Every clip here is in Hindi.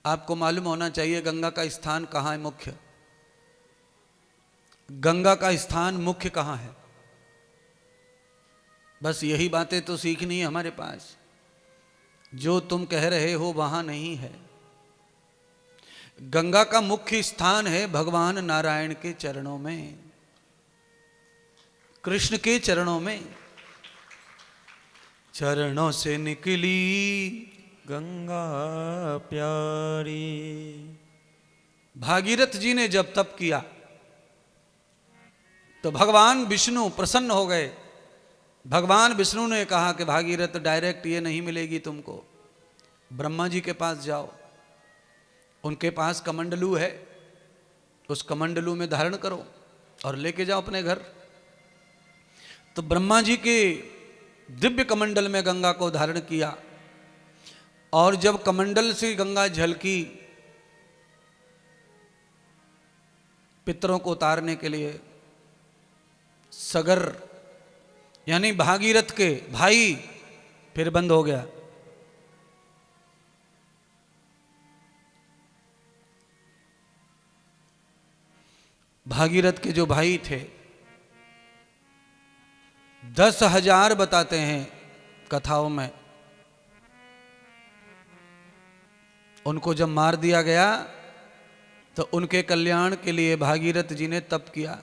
आपको मालूम होना चाहिए गंगा का स्थान कहाँ है मुख्य, गंगा का स्थान मुख्य कहाँ है। बस यही बातें तो सीखनी है हमारे पास। जो तुम कह रहे हो वहां नहीं है। गंगा का मुख्य स्थान है भगवान नारायण के चरणों में, कृष्ण के चरणों में। चरणों से निकली गंगा प्यारी। भागीरथ जी ने जब तप किया तो भगवान विष्णु प्रसन्न हो गए। भगवान विष्णु ने कहा कि भागीरथ डायरेक्ट ये नहीं मिलेगी तुमको, ब्रह्मा जी के पास जाओ, उनके पास कमंडलू है, उस कमंडलू में धारण करो और लेके जाओ अपने घर। तो ब्रह्मा जी के दिव्य कमंडल में गंगा को धारण किया और जब कमंडल से गंगा झलकी पितरों को उतारने के लिए, सगर यानी भागीरथ के भाई, फिर बंद हो गया। भागीरथ के जो भाई थे 10,000 बताते हैं कथाओं में, उनको जब मार दिया गया तो उनके कल्याण के लिए भागीरथ जी ने तप किया।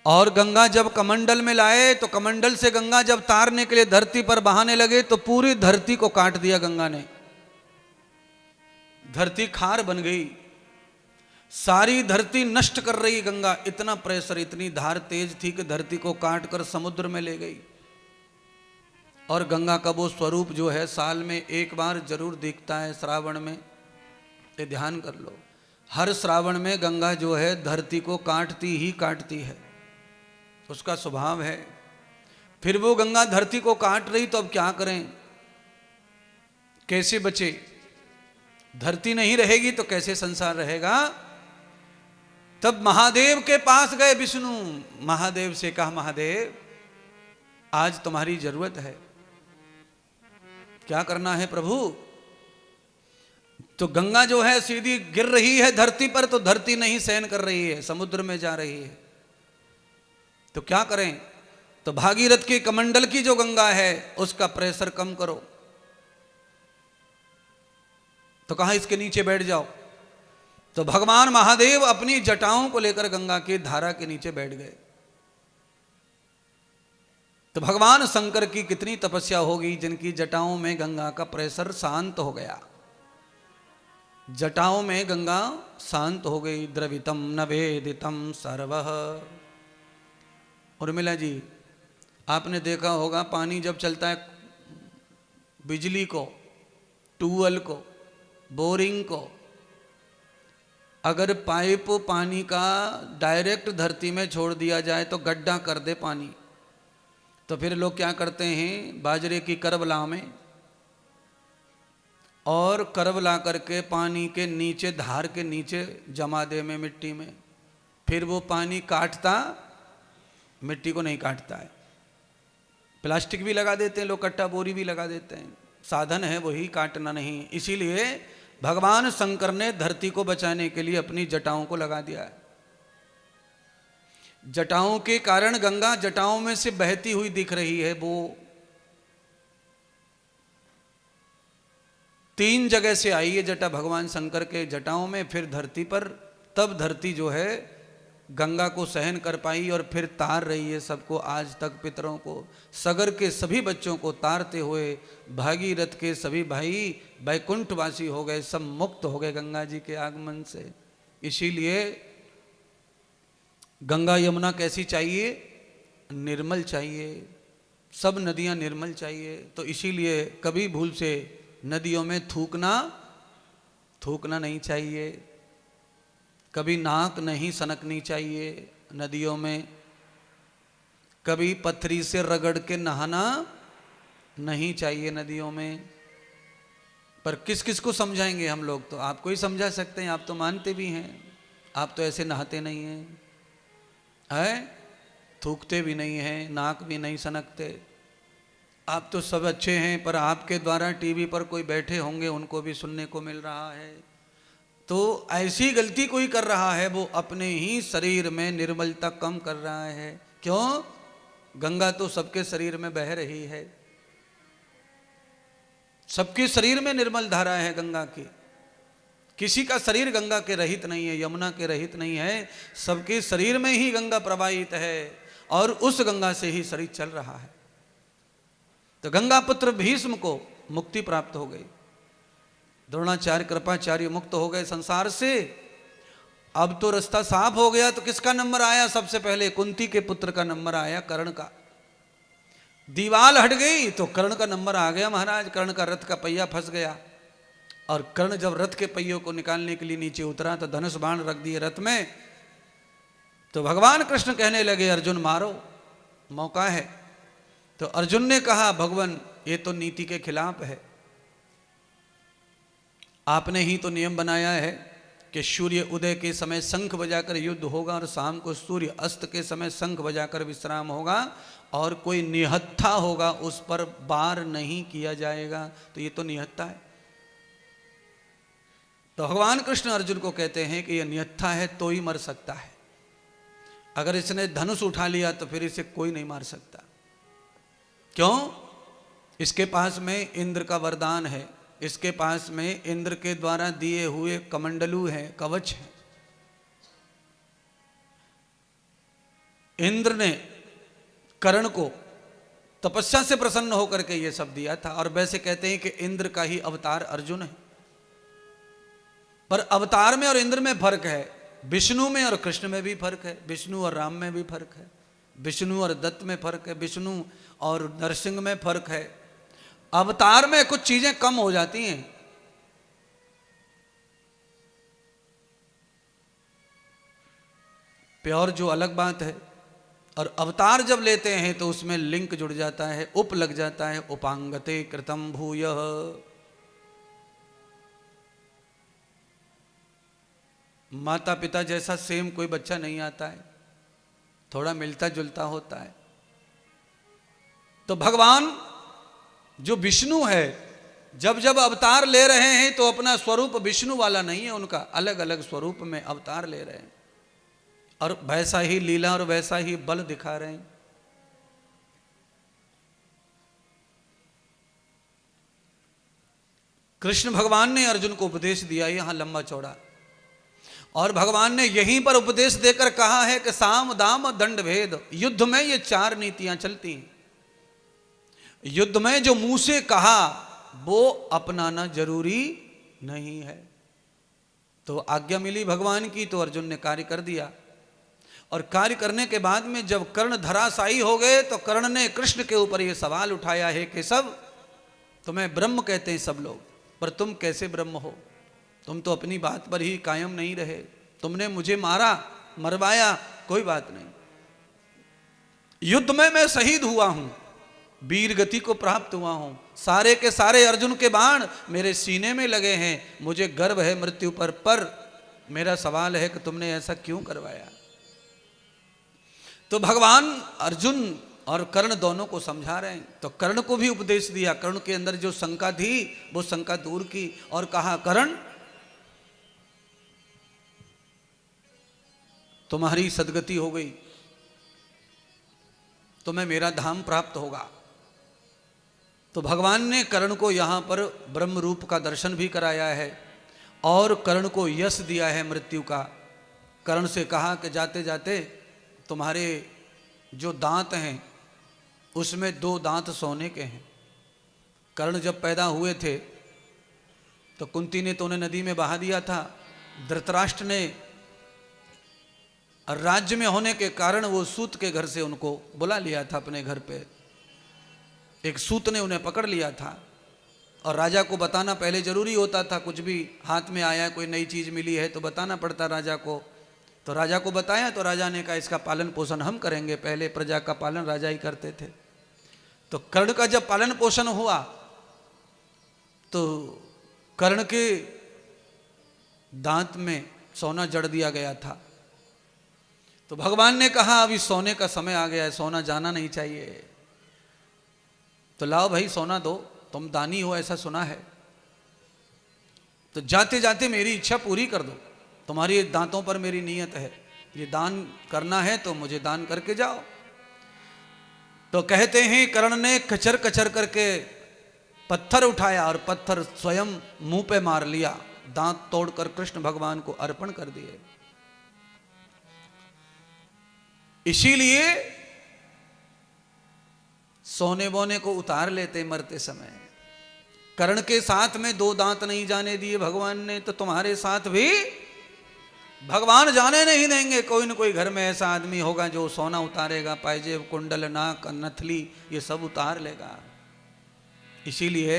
और गंगा जब कमंडल में लाए तो कमंडल से गंगा जब तारने के लिए धरती पर बहाने लगे तो पूरी धरती को काट दिया गंगा ने। धरती खार बन गई, सारी धरती नष्ट कर रही गंगा। इतना प्रेशर, इतनी धार तेज थी कि धरती को काट कर समुद्र में ले गई। और गंगा का वो स्वरूप जो है साल में एक बार जरूर दिखता है, श्रावण में। ये ध्यान कर लो, हर श्रावण में गंगा जो है धरती को काटती ही काटती है, उसका स्वभाव है। फिर वो गंगा धरती को काट रही तो अब क्या करें, कैसे बचे? धरती नहीं रहेगी तो कैसे संसार रहेगा? तब महादेव के पास गए विष्णु। महादेव से कहा, महादेव आज तुम्हारी जरूरत है, क्या करना है प्रभु? तो गंगा जो है सीधी गिर रही है धरती पर, तो धरती नहीं सहन कर रही है, समुद्र में जा रही है। तो क्या करें? तो भागीरथ के कमंडल की जो गंगा है उसका प्रेशर कम करो। तो कहा इसके नीचे बैठ जाओ। तो भगवान महादेव अपनी जटाओं को लेकर गंगा की धारा के नीचे बैठ गए। तो भगवान शंकर की कितनी तपस्या होगी जिनकी जटाओं में गंगा का प्रेशर शांत हो गया। जटाओं में गंगा शांत हो गई। द्रवितम नवेदितम सर्वः। उर्मिला जी, आपने देखा होगा पानी जब चलता है, बिजली को, ट्यूबवेल को, बोरिंग को, अगर पाइप पानी का डायरेक्ट धरती में छोड़ दिया जाए तो गड्ढा कर दे पानी, तो फिर लोग क्या करते हैं, बाजरे की करब लावें और करब ला करके पानी के नीचे, धार के नीचे जमा दे में मिट्टी में। फिर वो पानी काटता, मिट्टी को नहीं काटता है। प्लास्टिक भी लगा देते हैं लोग, कट्टा बोरी भी लगा देते हैं, साधन है वही, काटना नहीं। इसीलिए भगवान शंकर ने धरती को बचाने के लिए अपनी जटाओं को लगा दिया है। जटाओं के कारण गंगा जटाओं में से बहती हुई दिख रही है। वो 3 जगह से आई है जटा भगवान शंकर के जटाओं में, फिर धरती पर। तब धरती जो है गंगा को सहन कर पाई और फिर तार रही है सबको आज तक, पितरों को, सगर के सभी बच्चों को तारते हुए भागीरथ के सभी भाई वैकुंठवासी हो गए, सब मुक्त हो गए गंगा जी के आगमन से। इसीलिए गंगा यमुना कैसी चाहिए? निर्मल चाहिए, सब नदियां निर्मल चाहिए। तो इसीलिए कभी भूल से नदियों में थूकना नहीं चाहिए, कभी नाक नहीं सनकनी चाहिए नदियों में, कभी पत्थरी से रगड़ के नहाना नहीं चाहिए नदियों में। पर किस किस को समझाएंगे हम लोग? तो आपको ही समझा सकते हैं, आप तो मानते भी हैं, आप तो ऐसे नहाते नहीं हैं, थूकते भी नहीं हैं, नाक भी नहीं सनकते, आप तो सब अच्छे हैं, पर आपके द्वारा टीवी पर कोई बैठे होंगे, उनको भी सुनने को मिल रहा है। तो ऐसी गलती कोई कर रहा है, वो अपने ही शरीर में निर्मलता कम कर रहा है। क्यों? गंगा तो सबके शरीर में बह रही है, सबके शरीर में निर्मल धारा है गंगा की। किसी का शरीर गंगा के रहित नहीं है, यमुना के रहित नहीं है, सबके शरीर में ही गंगा प्रवाहित है और उस गंगा से ही शरीर चल रहा है। तो गंगा पुत्र भीष्म को मुक्ति प्राप्त हो गई, द्रोणाचार्य कृपाचार्य मुक्त हो गए संसार से। अब तो रास्ता साफ हो गया। तो किसका नंबर आया? सबसे पहले कुंती के पुत्र का नंबर आया, कर्ण का। दीवाल हट गई तो कर्ण का नंबर आ गया महाराज। कर्ण का रथ का पहिया फंस गया और कर्ण जब रथ के पहियों को निकालने के लिए नीचे उतरा तो धनुष बाण रख दिए रथ में। तो भगवान कृष्ण कहने लगे अर्जुन मारो, मौका है। तो अर्जुन ने कहा भगवान ये तो नीति के खिलाफ है, आपने ही तो नियम बनाया है कि सूर्य उदय के समय शंख बजाकर युद्ध होगा और शाम को सूर्य अस्त के समय शंख बजाकर विश्राम होगा और कोई निहत्था होगा उस पर वार नहीं किया जाएगा। तो ये तो निहत्था है। तो भगवान कृष्ण अर्जुन को कहते हैं कि ये निहत्था है तो ही मर सकता है, अगर इसने धनुष उठा लिया तो फिर इसे कोई नहीं मार सकता। क्यों? इसके पास में इंद्र का वरदान है, इसके पास में इंद्र के द्वारा दिए हुए कमंडलू हैं, कवच हैं। इंद्र ने कर्ण को तपस्या से प्रसन्न होकर के ये सब दिया था। और वैसे कहते हैं कि इंद्र का ही अवतार अर्जुन है, पर अवतार में और इंद्र में फर्क है, विष्णु में और कृष्ण में भी फर्क है, विष्णु और राम में भी फर्क है, विष्णु और दत्त में फर्क है, विष्णु और नरसिंह में फर्क है। अवतार में कुछ चीजें कम हो जाती हैं। प्योर जो अलग बात है, और अवतार जब लेते हैं तो उसमें लिंक जुड़ जाता है, उप लग जाता है, उपांगते कृतम भूयः। माता पिता जैसा सेम कोई बच्चा नहीं आता है, थोड़ा मिलता जुलता होता है। तो भगवान जो विष्णु है जब जब अवतार ले रहे हैं तो अपना स्वरूप विष्णु वाला नहीं है, उनका अलग अलग स्वरूप में अवतार ले रहे हैं और वैसा ही लीला और वैसा ही बल दिखा रहे हैं। कृष्ण भगवान ने अर्जुन को उपदेश दिया यहां लंबा चौड़ा, और भगवान ने यहीं पर उपदेश देकर कहा है कि साम दाम दंड भेद, युद्ध में ये चार नीतियां चलती हैं। युद्ध में जो मुंह से कहा वो अपनाना जरूरी नहीं है। तो आज्ञा मिली भगवान की तो अर्जुन ने कार्य कर दिया, और कार्य करने के बाद में जब कर्ण धराशायी हो गए तो कर्ण ने कृष्ण के ऊपर यह सवाल उठाया है कि सब तुम्हें ब्रह्म कहते हैं सब लोग, पर तुम कैसे ब्रह्म हो? तुम तो अपनी बात पर ही कायम नहीं रहे, तुमने मुझे मारा मरवाया, कोई बात नहीं, युद्ध में मैं शहीद हुआ हूं, वीर गति को प्राप्त हुआ हूं, सारे के सारे अर्जुन के बाण मेरे सीने में लगे हैं, मुझे गर्व है मृत्यु पर मेरा सवाल है कि तुमने ऐसा क्यों करवाया? तो भगवान अर्जुन और कर्ण दोनों को समझा रहे हैं। तो कर्ण को भी उपदेश दिया, कर्ण के अंदर जो शंका थी वो शंका दूर की और कहा कर्ण तुम्हारी सदगति हो गई, तुम्हें मेरा धाम प्राप्त होगा। तो भगवान ने कर्ण को यहां पर ब्रह्म रूप का दर्शन भी कराया है और कर्ण को यश दिया है मृत्यु का। कर्ण से कहा कि जाते जाते तुम्हारे जो दांत हैं उसमें 2 दांत सोने के हैं। कर्ण जब पैदा हुए थे तो कुंती ने तो उन्हें नदी में बहा दिया था, धृतराष्ट्र ने राज्य में होने के कारण वो सूत के घर से उनको बुला लिया था अपने घर पे, एक सूत ने उन्हें पकड़ लिया था। और राजा को बताना पहले जरूरी होता था, कुछ भी हाथ में आया, कोई नई चीज मिली है तो बताना पड़ता राजा को। तो राजा को बताया तो राजा ने कहा इसका पालन पोषण हम करेंगे, पहले प्रजा का पालन राजा ही करते थे। तो कर्ण का जब पालन पोषण हुआ तो कर्ण के दांत में सोना जड़ दिया गया था। तो भगवान ने कहा अभी सोने का समय आ गया है, सोना जाना नहीं चाहिए। तो लाओ भाई सोना दो, तुम दानी हो ऐसा सुना है, तो जाते जाते मेरी इच्छा पूरी कर दो, तुम्हारी दांतों पर मेरी नीयत है, ये दान करना है तो मुझे दान करके जाओ। तो कहते हैं कर्ण ने कचर कचर करके पत्थर उठाया और पत्थर स्वयं मुंह पे मार लिया, दांत तोड़कर कृष्ण भगवान को अर्पण कर दिए। इसीलिए सोने बोने को उतार लेते मरते समय। कर्ण के साथ में 2 दांत नहीं जाने दिए भगवान ने, तो तुम्हारे साथ भी भगवान जाने नहीं देंगे। कोई न कोई घर में ऐसा आदमी होगा जो सोना उतारेगा, पायजेब, कुंडल, नाक, नथली, ये सब उतार लेगा। इसीलिए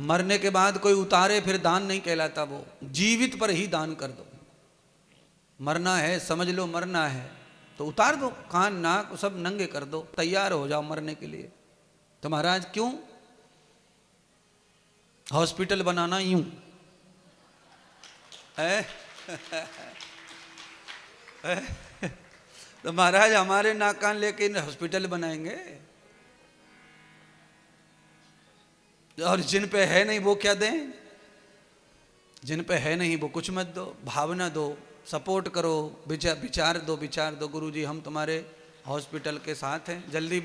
मरने के बाद कोई उतारे फिर दान नहीं कहलाता, वो जीवित पर ही दान कर दो। मरना है, समझ लो मरना है तो उतार दो, कान नाक सब नंगे कर दो, तैयार हो जाओ मरने के लिए। तो महाराज क्यों हॉस्पिटल बनाना यूं है? तो महाराज हमारे नाक कान लेके हॉस्पिटल बनाएंगे, और जिन पे है नहीं वो क्या दें? जिन पे है नहीं वो कुछ मत दो, भावना दो, सपोर्ट करो, विचार दो, गुरुजी हम तुम्हारे हॉस्पिटल के साथ हैं, जल्दी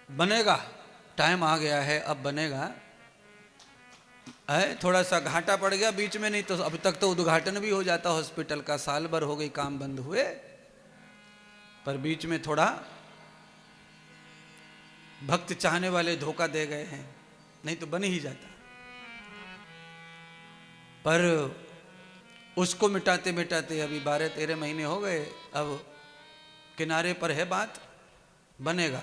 बनेगा, टाइम आ गया है, अब बनेगा। है थोड़ा सा घाटा पड़ गया बीच में, नहीं तो अब तक तो उद्घाटन भी हो जाता हॉस्पिटल का, साल भर हो गई काम बंद हुए, पर बीच में थोड़ा भक्त चाहने वाले धोखा दे गए हैं, नहीं तो बन ही जाता। पर उसको मिटाते मिटाते अभी 12-13 महीने हो गए, अब किनारे पर है बात, बनेगा।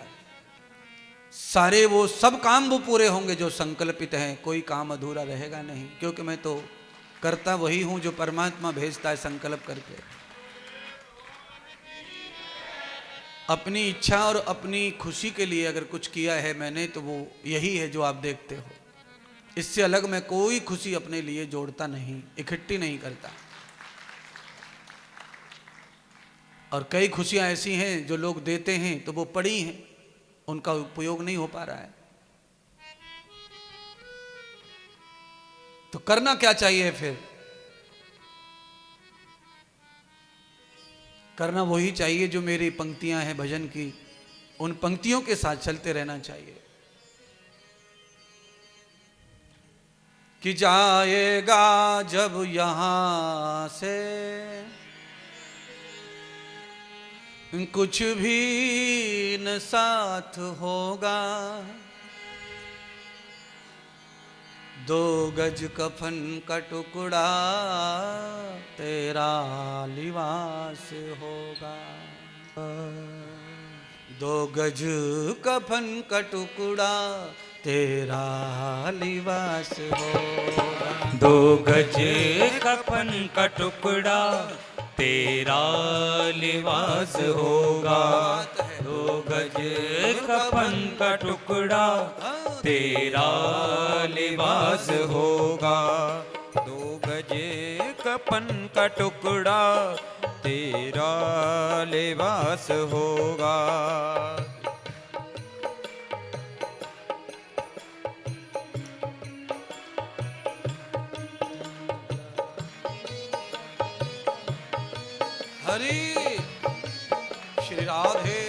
सारे वो सब काम वो पूरे होंगे जो संकल्पित हैं, कोई काम अधूरा रहेगा नहीं, क्योंकि मैं तो करता वही हूं जो परमात्मा भेजता है संकल्प करके। अपनी इच्छा और अपनी खुशी के लिए अगर कुछ किया है मैंने, तो वो यही है जो आप देखते हो। इससे अलग मैं कोई खुशी अपने लिए जोड़ता नहीं, इकट्ठी नहीं करता। और कई खुशियां ऐसी हैं जो लोग देते हैं तो वो पड़ी हैं, उनका उपयोग नहीं हो पा रहा है। तो करना क्या चाहिए फिर? करना वही चाहिए जो मेरी पंक्तियां हैं भजन की, उन पंक्तियों के साथ चलते रहना चाहिए। कि जाएगा जब यहां से कुछ भी न साथ होगा, 2 गज कफन का टुकड़ा तेरा लिबास होगा। 2 गज कफन का टुकड़ा तेरा लिबास होगा। 2 गज कफन का टुकड़ा तेरा लिबास होगा। 2 गज कफन का टुकड़ा तेरा लिबास होगा। 2 गज कफन का टुकड़ा तेरा लिबास होगा। हरि श्री राधे।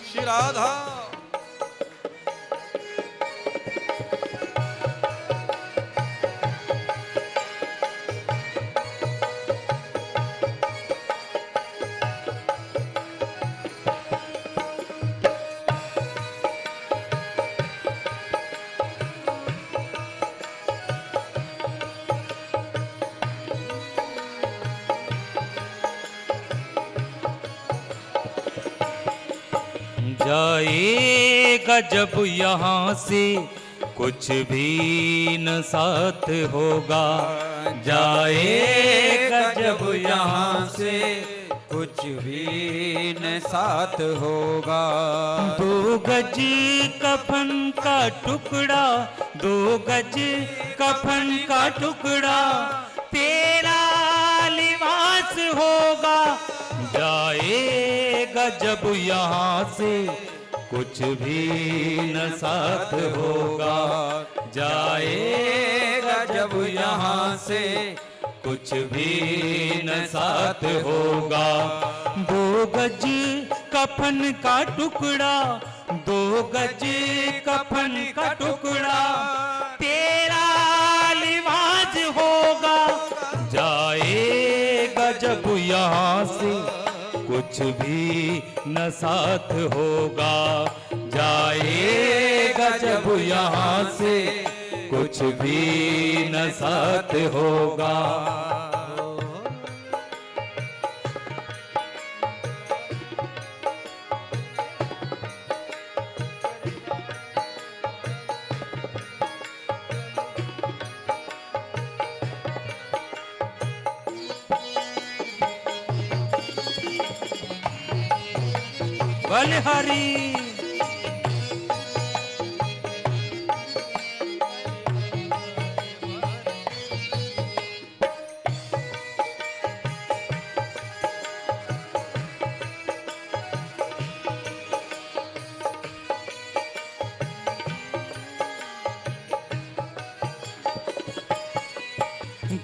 श्री राधा। जाएगा जब यहाँ से कुछ भी न साथ होगा। जाएगा जब यहाँ से कुछ भी न साथ होगा। 2 गज कफन का टुकड़ा, 2 गज कफन का टुकड़ा तेरा लिबास होगा। जाएगा जब यहाँ से कुछ भी न साथ होगा। जाएगा जब यहाँ से कुछ भी न साथ होगा। 2 गज कफन का टुकड़ा, 2 गज कफन का टुकड़ा, तेरा लिबास होगा। जाएगा जब यहाँ से कुछ भी न साथ होगा। जाएगा जब यहाँ से कुछ भी न साथ होगा। बलिहारी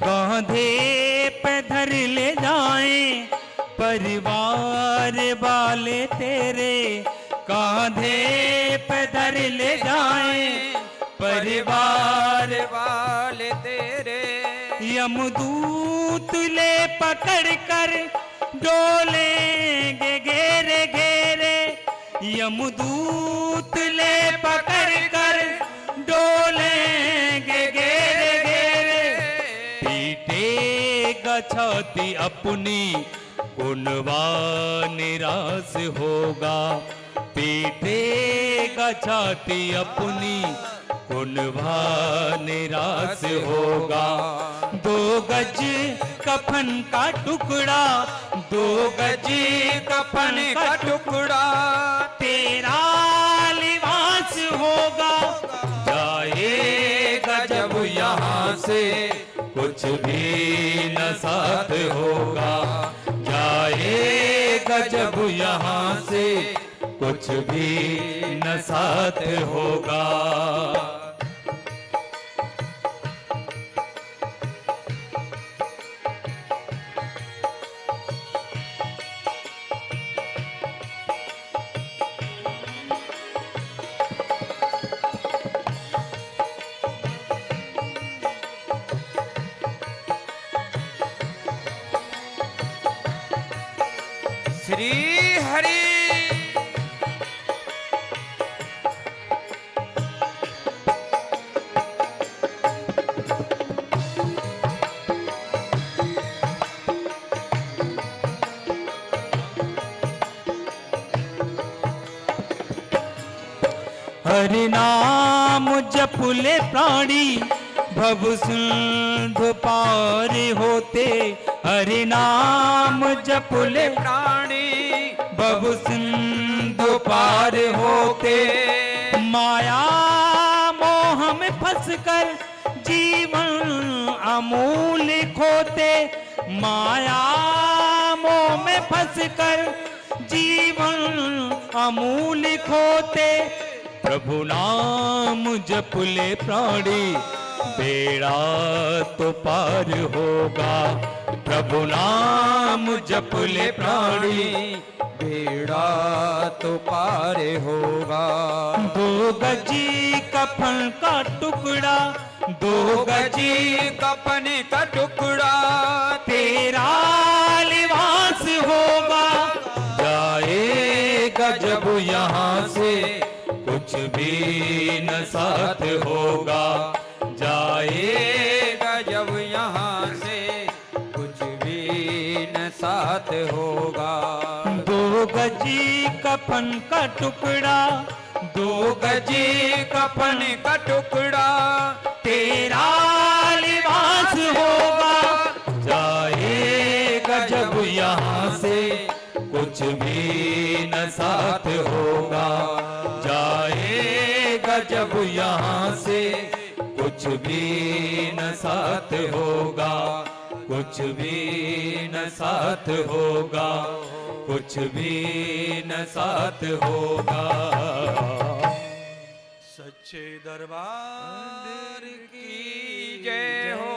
कांधे पे धर ले जाएं परिवार वाले तेरे। कांधे पे धर ले जाएं परिवार वाले तेरे। यमदूत ले पकड़ कर डोलेंगे घेरे घेरे। यमदूत ले पकड़ कर डोलेंगे घेरे घेरे। पीटेगा छाती अपनी कुनवा निराश होगा। पीटेगा छाती अपनी कुनवा निराश होगा। 2 गज कफन का टुकड़ा, 2 गज कफन का टुकड़ा, तेरा लिबास होगा। जाएगा जब यहाँ से कुछ भी न साथ होगा। जाएगा जब यहाँ से कुछ भी न साथ होगा। श्री हरि। हरि नाम जपुले प्राणी भव सिंधु पार होते। हरि नाम जपुले प्राणी भव सिंधु पार होते। माया मोह में फंसकर जीवन अमूल खोते। माया मोह में फंसकर जीवन अमूल खोते। प्रभु नाम जपले प्राणी बेड़ा तो पार होगा। प्रभु नाम जपले प्राणी बेड़ा तो पार होगा। 2 गजी कफन का टुकड़ा, 2 गजी कफन का टुकड़ा, तेरा लिबास होगा। जाएगा जब यहाँ से कुछ भी न साथ होगा। जाएगा जब यहाँ से कुछ भी न साथ होगा। 2 गजी कफन का टुकड़ा, 2 गजी कफन का टुकड़ा, तेरा लिबास होगा। जाएगा जब यहाँ से कुछ भी न साथ होगा। जाएगा जब यहाँ से कुछ भी न साथ होगा। कुछ भी न साथ होगा, कुछ भी न साथ होगा। सच्चे दरबार की जय हो,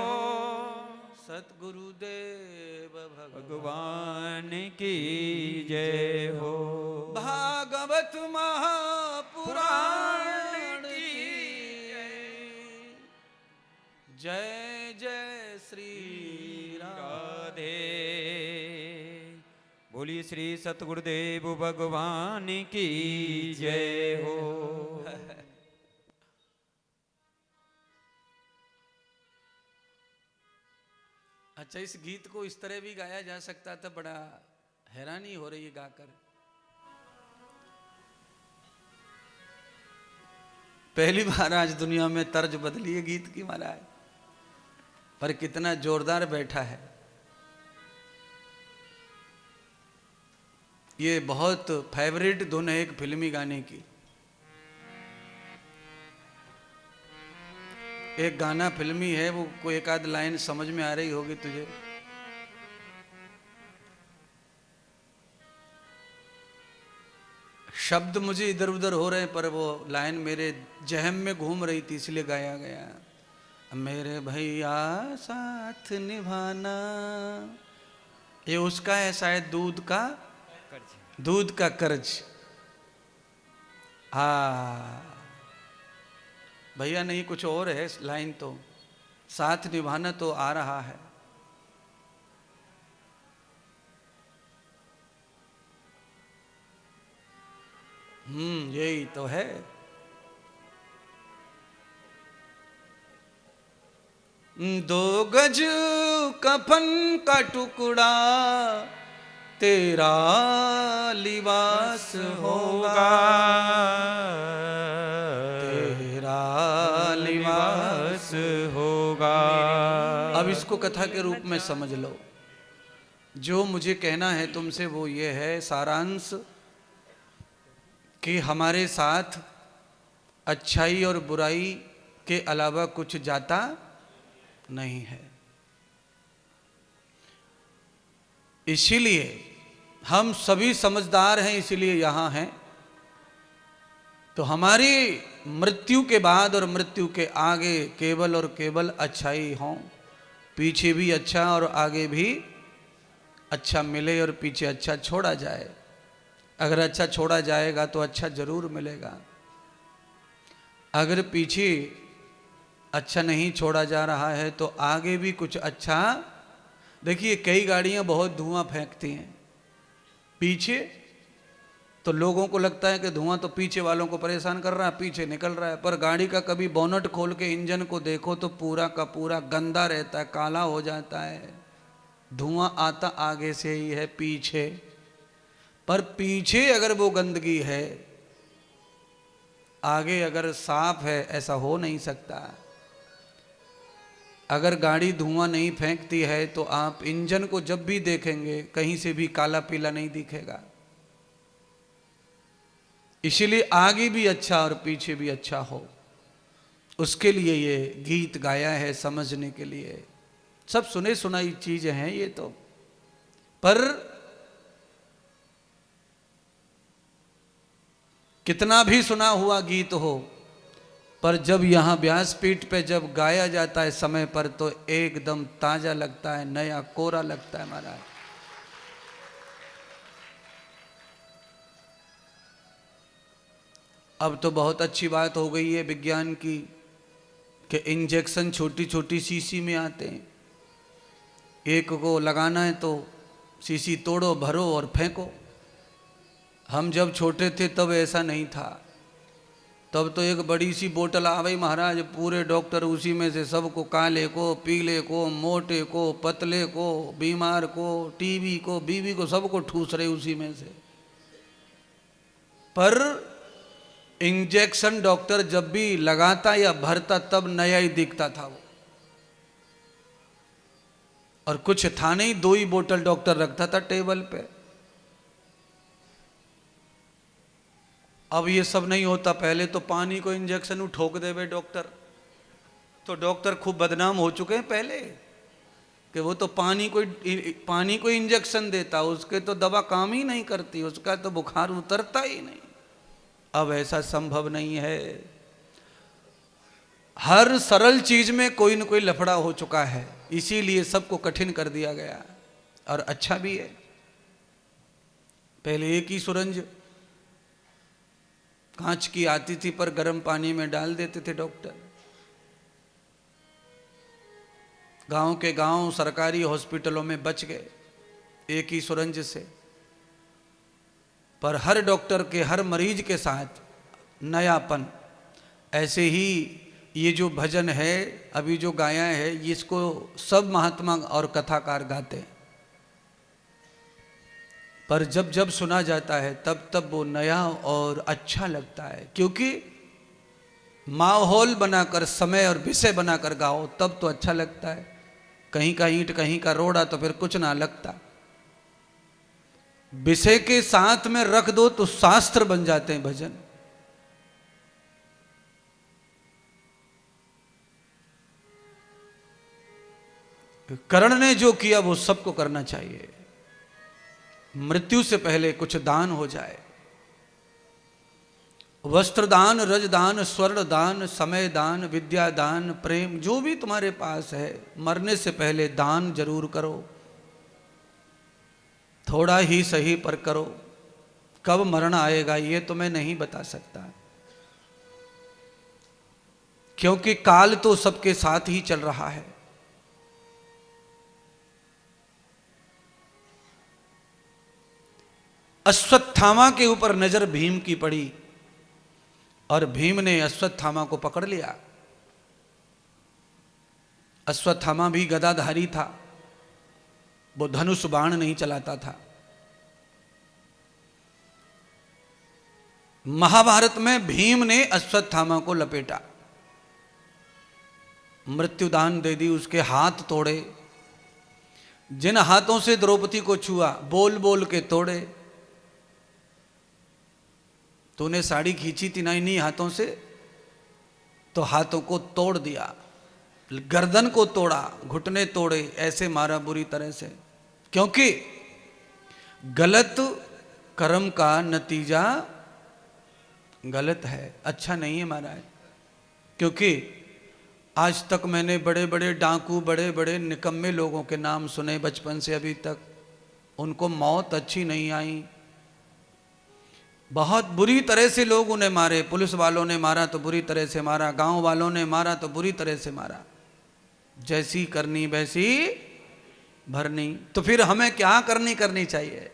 सतगुरुदेव भगवान की जय हो, भागवत महापुराण की जय जय श्री राधे। बोलिए श्री सतगुरुदेव भगवान की जय हो। अच्छा, इस गीत को इस तरह भी गाया जा सकता था, बड़ा हैरानी हो रही है गाकर। पहली बार आज दुनिया में तर्ज बदली है गीत की महाराज, पर कितना जोरदार बैठा है। ये बहुत फेवरेट धुन है एक फिल्मी गाने की। एक गाना फिल्मी है, वो कोई एक आध लाइन समझ में आ रही होगी तुझे। शब्द मुझे इधर उधर हो रहे हैं, पर वो लाइन मेरे जहम में घूम रही थी, इसलिए गाया गया। मेरे भैया साथ निभाना, ये उसका है शायद, दूध का कर्ज। हाँ भैया नहीं, कुछ और है लाइन, तो साथ निभाना तो आ रहा है। यही तो है। दो गज कफन का टुकड़ा तेरा लिबास होगा, तेरा लिबास होगा। अब इसको कथा के रूप में समझ लो। जो मुझे कहना है तुमसे वो ये है सारांश, कि हमारे साथ अच्छाई और बुराई के अलावा कुछ जाता नहीं है। इसीलिए हम सभी समझदार हैं, इसीलिए यहाँ हैं। तो हमारी मृत्यु के बाद और मृत्यु के आगे केवल और केवल अच्छाई हो, पीछे भी अच्छा और आगे भी अच्छा मिले और पीछे अच्छा छोड़ा जाए। अगर अच्छा छोड़ा जाएगा तो अच्छा जरूर मिलेगा। अगर पीछे अच्छा नहीं छोड़ा जा रहा है तो आगे भी कुछ अच्छा। देखिए कई गाड़ियां बहुत धुआं फेंकती हैं पीछे, तो लोगों को लगता है कि धुआं तो पीछे वालों को परेशान कर रहा है, पीछे निकल रहा है। पर गाड़ी का कभी बोनट खोल के इंजन को देखो तो पूरा का पूरा गंदा रहता है, काला हो जाता है। धुआं आता आगे से ही है, पीछे। पर पीछे अगर वो गंदगी है, आगे अगर साफ है, ऐसा हो नहीं सकता। अगर गाड़ी धुआं नहीं फेंकती है तो आप इंजन को जब भी देखेंगे कहीं से भी काला पीला नहीं दिखेगा। इसीलिए आगे भी अच्छा और पीछे भी अच्छा हो, उसके लिए ये गीत गाया है, समझने के लिए। सब सुने सुनाई चीजें हैं ये तो, पर कितना भी सुना हुआ गीत हो, पर जब यहाँ व्यासपीठ पे जब गाया जाता है समय पर, तो एकदम ताजा लगता है, नया कोरा लगता है महाराज। अब तो बहुत अच्छी बात हो गई है विज्ञान की, कि इंजेक्शन छोटी छोटी शीशी में आते हैं। एक को लगाना है तो शीशी तोड़ो, भरो और फेंको। हम जब छोटे थे तब ऐसा नहीं था। तब तो एक बड़ी सी बोतल आ गई महाराज, पूरे डॉक्टर उसी में से सबको, काले को, पीले को, मोटे को, पतले को, बीमार को, टीबी को, बीवी को, सबको ठूस रहे उसी में से। पर इंजेक्शन डॉक्टर जब भी लगाता या भरता तब नया ही दिखता था वो। और कुछ था नहीं, 2 ही बोतल डॉक्टर रखता था टेबल पे। अब ये सब नहीं होता। पहले तो पानी को इंजेक्शन ठोक देवे डॉक्टर, तो डॉक्टर खूब बदनाम हो चुके हैं पहले। कि वो तो पानी को इंजेक्शन देता, उसके तो दवा काम ही नहीं करती, उसका तो बुखार उतरता ही नहीं। अब ऐसा संभव नहीं है। हर सरल चीज में कोई न कोई लफड़ा हो चुका है, इसीलिए सबको कठिन कर दिया गया। और अच्छा भी है। पहले एक ही सुरंज कांच की आती थी, पर गर्म पानी में डाल देते थे डॉक्टर। गांव के गांव सरकारी हॉस्पिटलों में बच गए एक ही सुरंज से। पर हर डॉक्टर के हर मरीज के साथ नयापन। ऐसे ही ये जो भजन है अभी जो गाया है, इसको सब महात्मा और कथाकार गाते हैं, पर जब जब सुना जाता है तब तब वो नया और अच्छा लगता है। क्योंकि माहौल बनाकर, समय और विषय बनाकर गाओ तब तो अच्छा लगता है। कहीं का ईंट कहीं का रोड़ा तो फिर कुछ ना लगता। विषय के साथ में रख दो तो शास्त्र बन जाते हैं भजन। कर्ण ने जो किया वो सबको करना चाहिए। मृत्यु से पहले कुछ दान हो जाए। वस्त्र दान, रज दान, स्वर्ण दान, समय दान, विद्या दान, प्रेम, जो भी तुम्हारे पास है, मरने से पहले दान जरूर करो। थोड़ा ही सही पर करो। कब मरण आएगा ये तो मैं नहीं बता सकता, क्योंकि काल तो सबके साथ ही चल रहा है। अश्वत्थामा के ऊपर नजर भीम की पड़ी और भीम ने अश्वत्थामा को पकड़ लिया। अश्वत्थामा भी गदाधारी था, वो धनुष बाण नहीं चलाता था। महाभारत में भीम ने अश्वत्थामा को लपेटा, मृत्युदान दे दी, उसके हाथ तोड़े। जिन हाथों से द्रौपदी को छुआ बोल बोल के तोड़े। तूने साड़ी खींची थी ना इन्हीं हाथों से, तो हाथों को तोड़ दिया, गर्दन को तोड़ा, घुटने तोड़े, ऐसे मारा बुरी तरह से। क्योंकि गलत कर्म का नतीजा गलत है, अच्छा नहीं है महाराज। क्योंकि आज तक मैंने बड़े बड़े डाकू, बड़े बड़े निकम्मे लोगों के नाम सुने बचपन से अभी तक, उनको मौत अच्छी नहीं आई। बहुत बुरी तरह से लोग उन्हें मारे। पुलिस वालों ने मारा तो बुरी तरह से मारा, गांव वालों ने मारा तो बुरी तरह से मारा। जैसी करनी वैसी भरनी। तो फिर हमें क्या करनी चाहिए?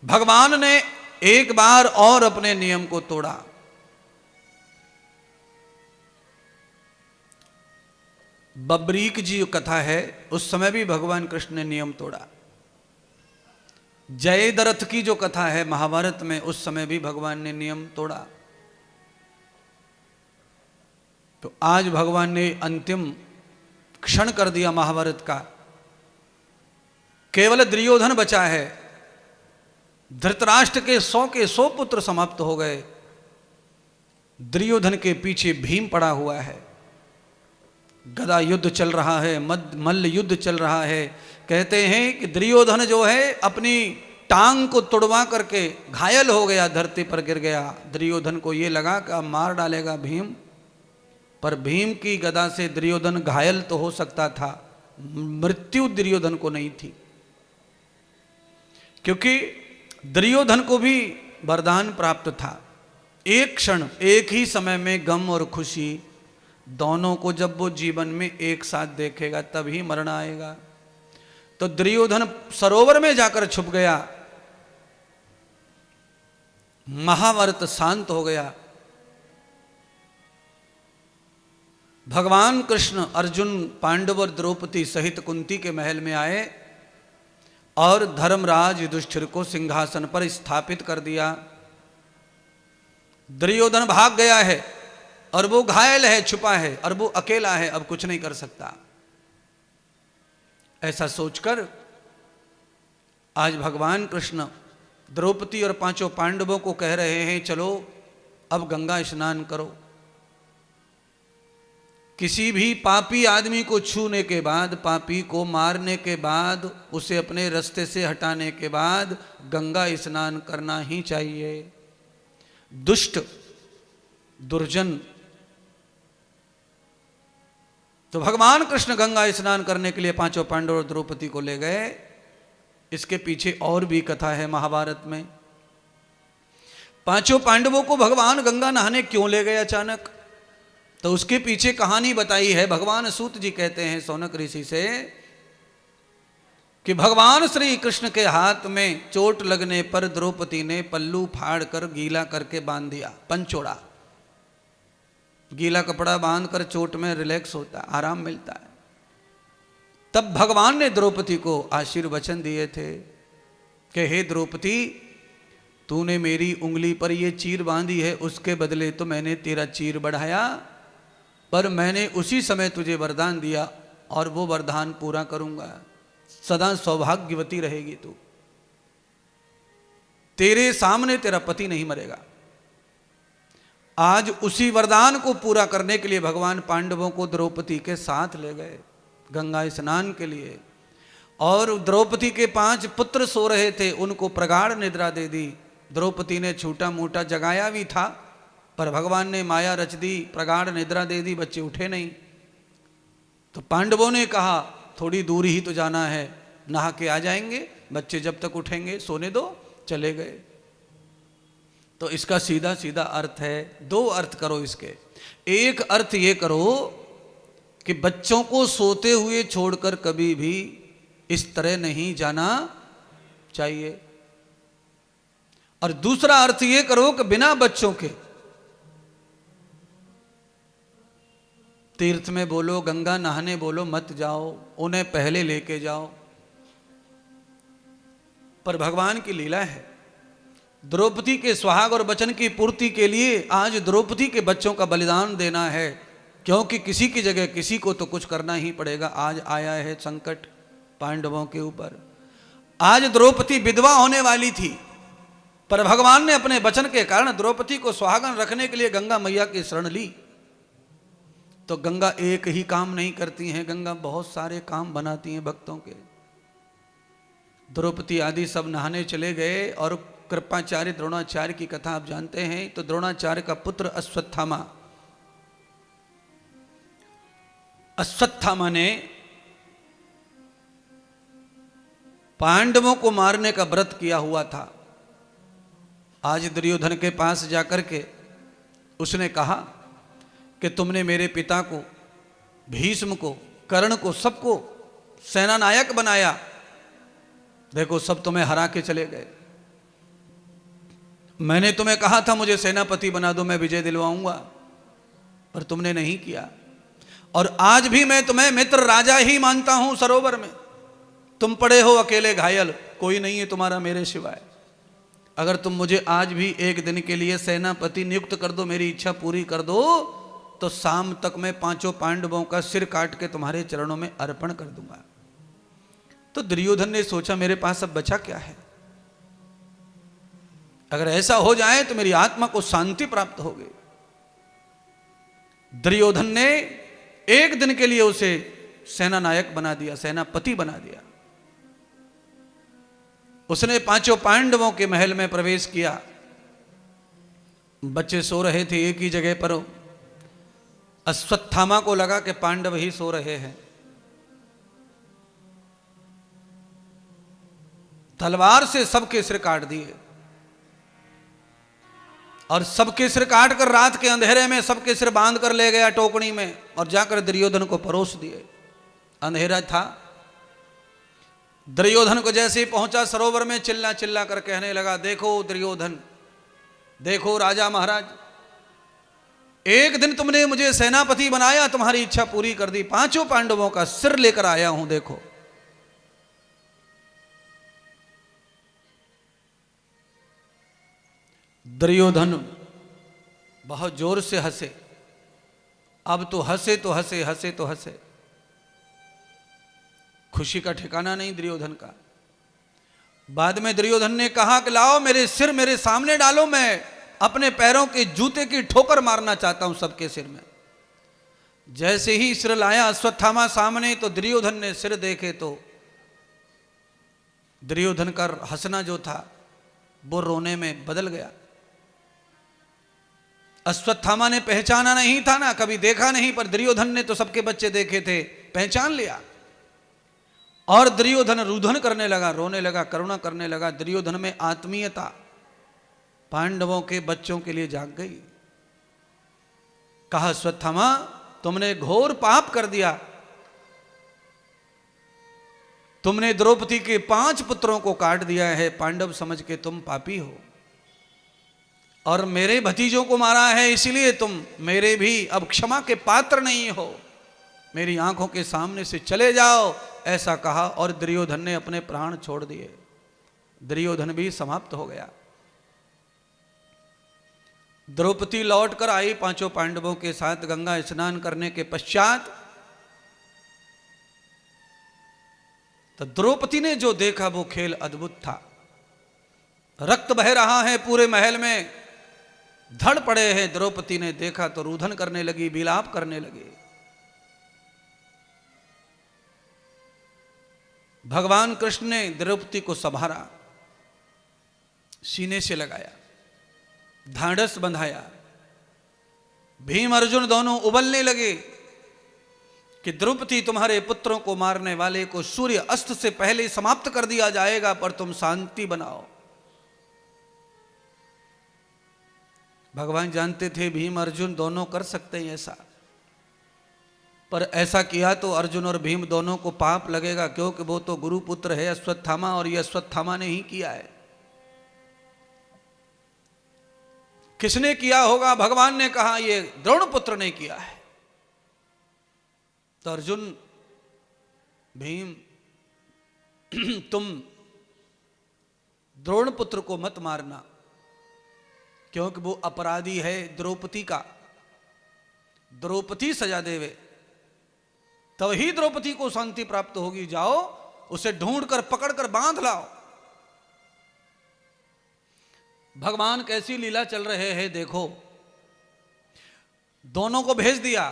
भगवान ने एक बार और अपने नियम को तोड़ा। बब्रीक जी कथा है, उस समय भी भगवान कृष्ण ने नियम तोड़ा। जयद्रथ की जो कथा है महाभारत में, उस समय भी भगवान ने नियम तोड़ा। तो आज भगवान ने अंतिम क्षण कर दिया महाभारत का। केवल दुर्योधन बचा है। धृतराष्ट्र के 100 पुत्र समाप्त हो गए। दुर्योधन के पीछे भीम पड़ा हुआ है। गदा युद्ध चल रहा है, मल्ल युद्ध चल रहा है। कहते हैं कि दुर्योधन जो है अपनी टांग को तुड़वा करके घायल हो गया, धरती पर गिर गया। दुर्योधन को ये लगा कि अब मार डालेगा भीम, पर भीम की गदा से दुर्योधन घायल तो हो सकता था, मृत्यु दुर्योधन को नहीं थी। क्योंकि दुर्योधन को भी वरदान प्राप्त था। एक क्षण, एक ही समय में गम और खुशी दोनों को जब वो जीवन में एक साथ देखेगा तभी मरण आएगा। तो दुर्योधन सरोवर में जाकर छुप गया। महाभारत शांत हो गया। भगवान कृष्ण, अर्जुन, पांडव और द्रौपदी सहित कुंती के महल में आए और धर्मराज युधिष्ठिर को सिंहासन पर स्थापित कर दिया। दुर्योधन भाग गया है और वो घायल है, छुपा है, और वो अकेला है, अब कुछ नहीं कर सकता। ऐसा सोचकर आज भगवान कृष्ण द्रौपदी और 5 पांडवों को कह रहे हैं, चलो अब गंगा स्नान करो। किसी भी पापी आदमी को छूने के बाद, पापी को मारने के बाद, उसे अपने रास्ते से हटाने के बाद गंगा स्नान करना ही चाहिए। दुष्ट दुर्जन। तो भगवान कृष्ण गंगा स्नान करने के लिए पांचों पांडव और द्रौपदी को ले गए। इसके पीछे और भी कथा है महाभारत में। पांचों पांडवों को भगवान गंगा नहाने क्यों ले गए अचानक, तो उसके पीछे कहानी बताई है। भगवान सूत जी कहते हैं शौनक ऋषि से कि भगवान श्री कृष्ण के हाथ में चोट लगने पर द्रौपदी ने पल्लू फाड़ कर गीला करके बांध दिया, पंचोड़ा। गीला कपड़ा बांध कर चोट में रिलैक्स होता है, आराम मिलता है। तब भगवान ने द्रौपदी को आशीर्वचन दिए थे कि हे द्रौपदी, तूने मेरी उंगली पर ये चीर बांधी है, उसके बदले तो मैंने तेरा चीर बढ़ाया, पर मैंने उसी समय तुझे वरदान दिया और वो वरदान पूरा करूंगा। सदा सौभाग्यवती रहेगी तू, तेरे सामने तेरा पति नहीं मरेगा। आज उसी वरदान को पूरा करने के लिए भगवान पांडवों को द्रौपदी के साथ ले गए गंगा स्नान के लिए। और द्रौपदी के 5 पुत्र सो रहे थे, उनको प्रगाढ़ निद्रा दे दी। द्रौपदी ने छोटा मोटा जगाया भी था, पर भगवान ने माया रच दी, प्रगाढ़ निद्रा दे दी, बच्चे उठे नहीं। तो पांडवों ने कहा थोड़ी दूर ही तो जाना है, नहा के आ जाएंगे, बच्चे जब तक उठेंगे सोने दो, चले गए। तो इसका सीधा सीधा अर्थ है, 2 अर्थ करो इसके। एक अर्थ ये करो कि बच्चों को सोते हुए छोड़कर कभी भी इस तरह नहीं जाना चाहिए। और दूसरा अर्थ ये करो कि बिना बच्चों के तीर्थ में बोलो, गंगा नहाने बोलो, मत जाओ, उन्हें पहले लेके जाओ। पर भगवान की लीला है, द्रौपदी के सुहाग और वचन की पूर्ति के लिए आज द्रौपदी के बच्चों का बलिदान देना है, क्योंकि किसी की जगह किसी को तो कुछ करना ही पड़ेगा। आज आया है संकट पांडवों के ऊपर। आज द्रौपदी विधवा होने वाली थी, पर भगवान ने अपने वचन के कारण द्रौपदी को सुहागन रखने के लिए गंगा मैया की शरण ली। तो गंगा एक ही काम नहीं करती हैं, गंगा बहुत सारे काम बनाती हैं भक्तों के। द्रौपदी आदि सब नहाने चले गए और कृपाचार्य द्रोणाचार्य की कथा आप जानते हैं। तो द्रोणाचार्य का पुत्र अश्वत्थामा ने पांडवों को मारने का व्रत किया हुआ था। आज दुर्योधन के पास जाकर के उसने कहा कि तुमने मेरे पिता को, भीष्म को, कर्ण को, सबको सेना नायक बनाया, देखो सब तुम्हें हरा के चले गए। मैंने तुम्हें कहा था मुझे सेनापति बना दो, मैं विजय दिलवाऊंगा, पर तुमने नहीं किया। और आज भी मैं तुम्हें मित्र राजा ही मानता हूं। सरोवर में तुम पड़े हो अकेले घायल, कोई नहीं है तुम्हारा मेरे सिवाय। अगर तुम मुझे आज भी एक दिन के लिए सेनापति नियुक्त कर दो, मेरी इच्छा पूरी कर दो, तो शाम तक मैं 5 पांडवों का सिर काट के तुम्हारे चरणों में अर्पण कर दूंगा। तो दुर्योधन ने सोचा मेरे पास अब बचा क्या है, अगर ऐसा हो जाए तो मेरी आत्मा को शांति प्राप्त होगी। दुर्योधन ने एक दिन के लिए उसे सेना नायक बना दिया, सेनापति बना दिया। उसने 5 पांडवों के महल में प्रवेश किया। बच्चे सो रहे थे एक ही जगह पर। अश्वत्थामा को लगा कि पांडव ही सो रहे हैं। तलवार से सबके सिर काट दिए और सबके सिर काट कर रात के अंधेरे में सबके सिर बांध कर ले गया टोकनी में और जाकर दुर्योधन को परोस दिए। अंधेरा था। दुर्योधन को जैसे ही पहुंचा सरोवर में चिल्ला चिल्ला कर कहने लगा, देखो दुर्योधन, देखो राजा महाराज, एक दिन तुमने मुझे सेनापति बनाया, तुम्हारी इच्छा पूरी कर दी, 5 पांडवों का सिर लेकर आया हूं, देखो। दुर्योधन बहुत जोर से हंसे। अब तो हंसे तो हंसे, हंसे तो हंसे, खुशी का ठिकाना नहीं दुर्योधन का। बाद में दुर्योधन ने कहा कि लाओ मेरे सिर मेरे सामने डालो, मैं अपने पैरों के जूते की ठोकर मारना चाहता हूं सबके सिर में। जैसे ही सिर लाया अश्वत्थामा सामने तो दुर्योधन ने सिर देखे तो दुर्योधन का हंसना जो था वो रोने में बदल गया। अश्वत्थामा ने पहचाना नहीं था ना, कभी देखा नहीं, पर दुर्योधन ने तो सबके बच्चे देखे थे, पहचान लिया। और दुर्योधन रुदन करने लगा, रोने लगा, करुणा करने लगा। दुर्योधन में आत्मीयता पांडवों के बच्चों के लिए जाग गई। कहा अश्वत्थामा तुमने घोर पाप कर दिया, तुमने द्रौपदी के 5 पुत्रों को काट दिया है, पांडव समझ के तुम पापी हो, और मेरे भतीजों को मारा है, इसलिए तुम मेरे भी अब क्षमा के पात्र नहीं हो, मेरी आंखों के सामने से चले जाओ, ऐसा कहा। और दुर्योधन ने अपने प्राण छोड़ दिए। दुर्योधन भी समाप्त हो गया। द्रौपदी लौट कर आई 5 पांडवों के साथ गंगा स्नान करने के पश्चात। तो द्रौपदी ने जो देखा वो खेल अद्भुत था। रक्त बह रहा है पूरे महल में, धड़ पड़े हैं। द्रौपदी ने देखा तो रुदन करने लगी, विलाप करने लगी। भगवान कृष्ण ने द्रौपदी को संभारा, सीने से लगाया, ढांढस बंधाया। भीम अर्जुन दोनों उबलने लगे कि द्रौपदी तुम्हारे पुत्रों को मारने वाले को सूर्य अस्त से पहले समाप्त कर दिया जाएगा, पर तुम शांति बनाओ। भगवान जानते थे भीम अर्जुन दोनों कर सकते हैं ऐसा, पर ऐसा किया तो अर्जुन और भीम दोनों को पाप लगेगा, क्योंकि वो तो गुरुपुत्र है अश्वत्थामा, और ये अश्वत्थामा ने ही किया है। किसने किया होगा? भगवान ने कहा ये द्रोणपुत्र ने किया है। तो अर्जुन भीम तुम द्रोणपुत्र को मत मारना, क्योंकि वो अपराधी है द्रौपदी का। द्रौपदी सजा देवे तब ही द्रौपदी को शांति प्राप्त होगी। जाओ उसे ढूंढ कर पकड़ कर बांध लाओ। भगवान कैसी लीला चल रहे हैं देखो। दोनों को भेज दिया।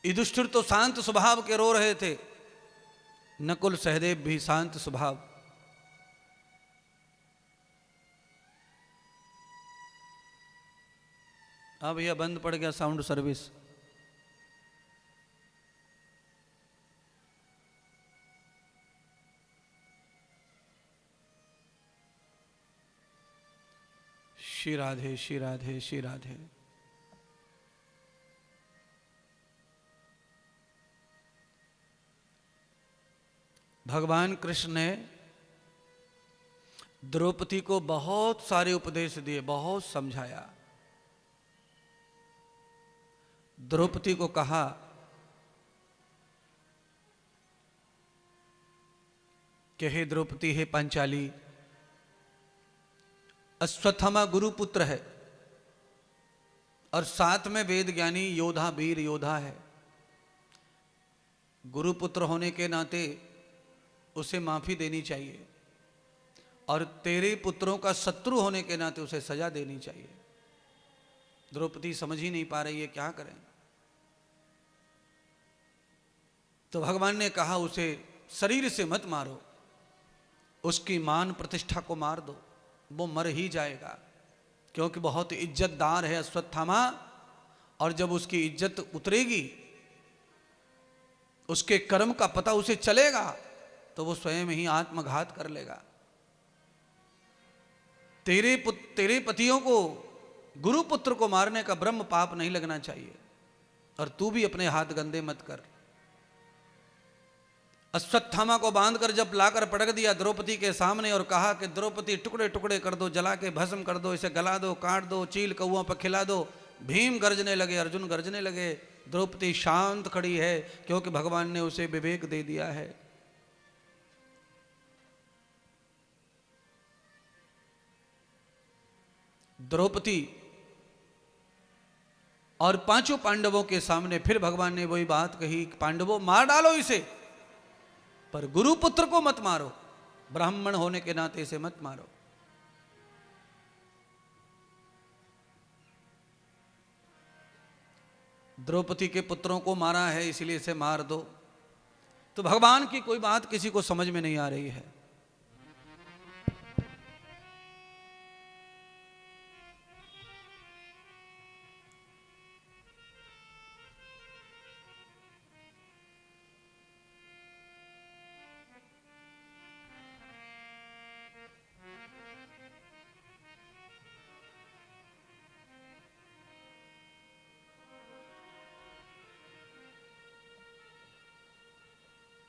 युधिष्ठिर तो शांत स्वभाव के रो रहे थे, नकुल सहदेव भी शांत स्वभाव। अब यह बंद पड़ गया साउंड सर्विस। श्री राधे श्री राधे श्री राधे। भगवान कृष्ण ने द्रौपदी को बहुत सारे उपदेश दिए, बहुत समझाया। द्रौपदी को कहा कि हे द्रौपदी, हे पांचाली, अश्वत्थामा गुरुपुत्र है और साथ में वेद ज्ञानी योद्धा, वीर योद्धा है। गुरुपुत्र होने के नाते उसे माफी देनी चाहिए, और तेरे पुत्रों का शत्रु होने के नाते उसे सजा देनी चाहिए। द्रौपदी समझ ही नहीं पा रही है क्या करें। तो भगवान ने कहा उसे शरीर से मत मारो, उसकी मान प्रतिष्ठा को मार दो, वो मर ही जाएगा, क्योंकि बहुत इज्जतदार है अश्वत्थामा। और जब उसकी इज्जत उतरेगी, उसके कर्म का पता उसे चलेगा, तो वो स्वयं ही आत्मघात कर लेगा। तेरे पतियों को, गुरुपुत्र को मारने का ब्रह्म पाप नहीं लगना चाहिए, और तू भी अपने हाथ गंदे मत कर। अश्वत्थामा को बांधकर जब लाकर पटक दिया द्रौपदी के सामने और कहा कि द्रौपदी टुकड़े टुकड़े कर दो, जला के भस्म कर दो, इसे गला दो, काट दो, चील कौओं पर खिला दो। भीम गर्जने लगे, अर्जुन गर्जने लगे। द्रौपदी शांत खड़ी है, क्योंकि भगवान ने उसे विवेक दे दिया है। द्रौपदी और 5 पांडवों के सामने फिर भगवान ने वही बात कही, पांडवों मार डालो इसे, पर गुरुपुत्र को मत मारो, ब्राह्मण होने के नाते इसे मत मारो। द्रौपदी के पुत्रों को मारा है इसलिए इसे मार दो। तो भगवान की कोई बात किसी को समझ में नहीं आ रही है।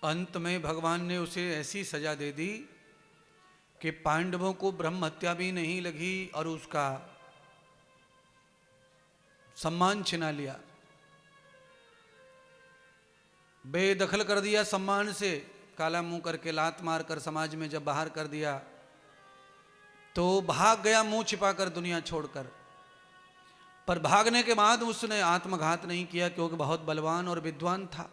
अंत में भगवान ने उसे ऐसी सजा दे दी कि पांडवों को ब्रह्म हत्या भी नहीं लगी और उसका सम्मान छिना लिया, बेदखल कर दिया सम्मान से, काला मुंह करके लात मार कर समाज में जब बाहर कर दिया तो भाग गया मुंह छिपाकर दुनिया छोड़कर। पर भागने के बाद उसने आत्मघात नहीं किया क्योंकि बहुत बलवान और विद्वान था।